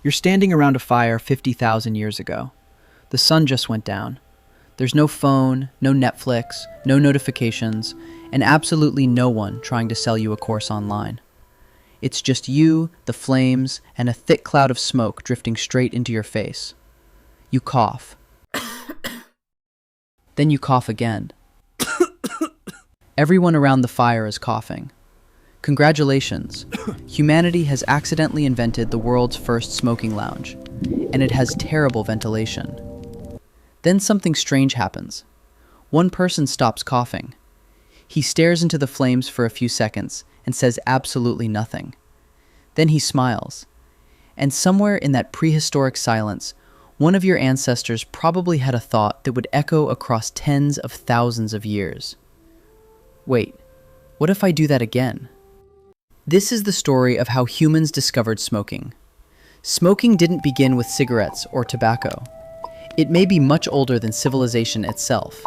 You're standing around a fire 50,000 years ago. The sun just went down. There's no phone, no Netflix, no notifications, and absolutely no one trying to sell you a course online. It's just you, the flames, and a thick cloud of smoke drifting straight into your face. You cough. Then you cough again. Everyone around the fire is coughing. Congratulations. Humanity has accidentally invented the world's first smoking lounge, and it has terrible ventilation. Then something strange happens. One person stops coughing. He stares into the flames for a few seconds and says absolutely nothing. Then he smiles. And somewhere in that prehistoric silence, one of your ancestors probably had a thought that would echo across tens of thousands of years. Wait, what if I do that again? This is the story of how humans discovered smoking. Smoking didn't begin with cigarettes or tobacco. It may be much older than civilization itself.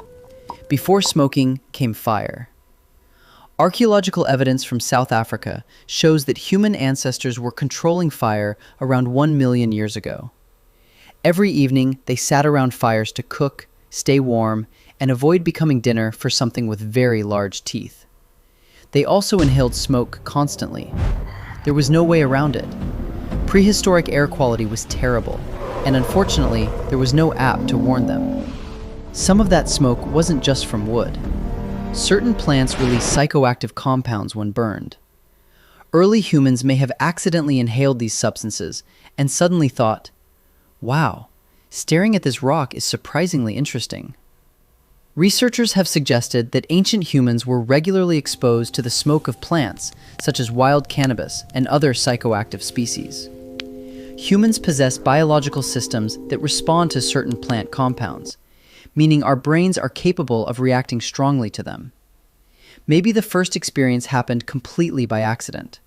Before smoking came fire. Archaeological evidence from South Africa shows that human ancestors were controlling fire around 1 million years ago. Every evening, they sat around fires to cook, stay warm, and avoid becoming dinner for something with very large teeth. They also inhaled smoke constantly. There was no way around it. Prehistoric air quality was terrible, and unfortunately, there was no app to warn them. Some of that smoke wasn't just from wood. Certain plants release psychoactive compounds when burned. Early humans may have accidentally inhaled these substances and suddenly thought, wow, staring at this rock is surprisingly interesting. Researchers have suggested that ancient humans were regularly exposed to the smoke of plants, such as wild cannabis and other psychoactive species. Humans possess biological systems that respond to certain plant compounds, meaning our brains are capable of reacting strongly to them. Maybe the first experience happened completely by accident.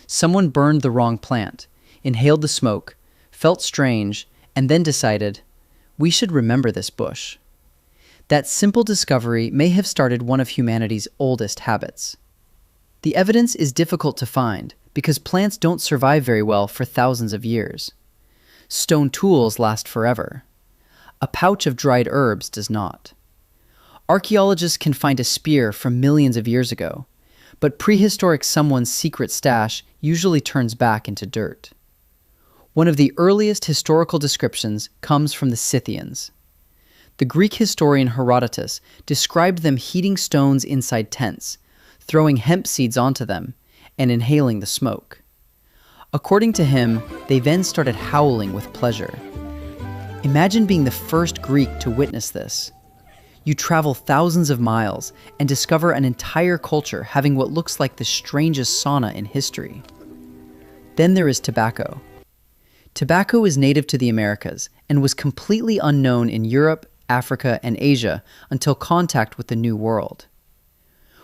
Someone burned the wrong plant, inhaled the smoke, felt strange, and then decided, we should remember this bush. That simple discovery may have started one of humanity's oldest habits. The evidence is difficult to find because plants don't survive very well for thousands of years. Stone tools last forever. A pouch of dried herbs does not. Archaeologists can find a spear from millions of years ago, but prehistoric someone's secret stash usually turns back into dirt. One of the earliest historical descriptions comes from the Scythians. The Greek historian Herodotus described them heating stones inside tents, throwing hemp seeds onto them, and inhaling the smoke. According to him, they then started howling with pleasure. Imagine being the first Greek to witness this. You travel thousands of miles and discover an entire culture having what looks like the strangest sauna in history. Then there is tobacco. Tobacco is native to the Americas and was completely unknown in Europe, Africa, and Asia until contact with the New World.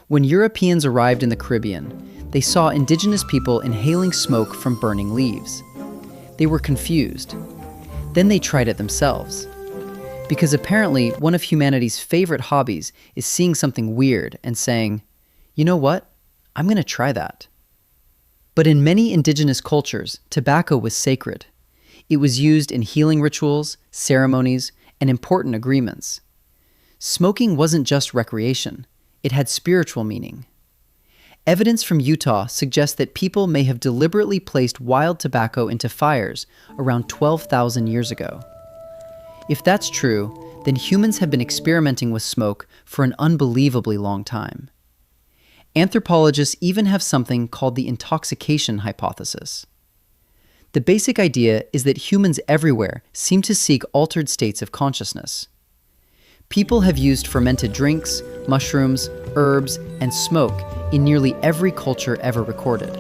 When Europeans arrived in the Caribbean, they saw indigenous people inhaling smoke from burning leaves. They were confused. Then they tried it themselves. Because apparently one of humanity's favorite hobbies is seeing something weird and saying, you know what? I'm going to try that. But in many indigenous cultures, tobacco was sacred. It was used in healing rituals, ceremonies, and important agreements. Smoking wasn't just recreation. It had spiritual meaning. Evidence from Utah suggests that people may have deliberately placed wild tobacco into fires around 12,000 years ago. If that's true, then humans have been experimenting with smoke for an unbelievably long time. Anthropologists even have something called the intoxication hypothesis. The basic idea is that humans everywhere seem to seek altered states of consciousness. People have used fermented drinks, mushrooms, herbs, and smoke in nearly every culture ever recorded.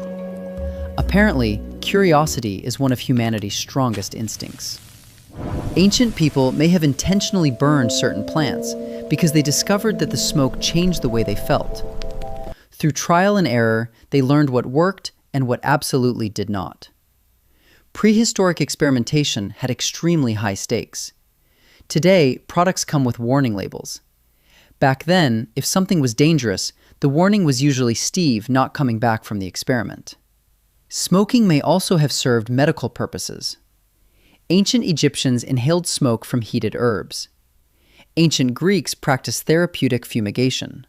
Apparently, curiosity is one of humanity's strongest instincts. Ancient people may have intentionally burned certain plants because they discovered that the smoke changed the way they felt. Through trial and error, they learned what worked and what absolutely did not. Prehistoric experimentation had extremely high stakes. Today, products come with warning labels. Back then, if something was dangerous, the warning was usually Steve not coming back from the experiment. Smoking may also have served medical purposes. Ancient Egyptians inhaled smoke from heated herbs. Ancient Greeks practiced therapeutic fumigation.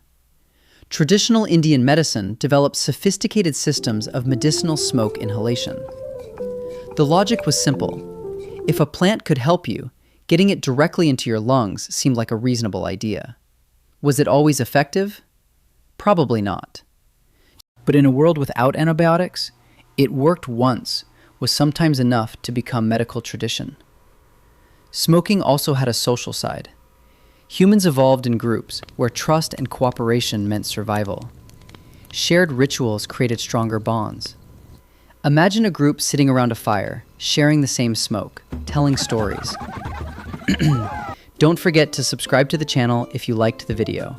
Traditional Indian medicine developed sophisticated systems of medicinal smoke inhalation. The logic was simple. If a plant could help you, getting it directly into your lungs seemed like a reasonable idea. Was it always effective? Probably not. But in a world without antibiotics, it worked once was sometimes enough to become medical tradition. Smoking also had a social side. Humans evolved in groups where trust and cooperation meant survival. Shared rituals created stronger bonds. Imagine a group sitting around a fire, sharing the same smoke, telling stories. Don't forget to subscribe to the channel if you liked the video.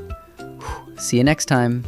See you next time.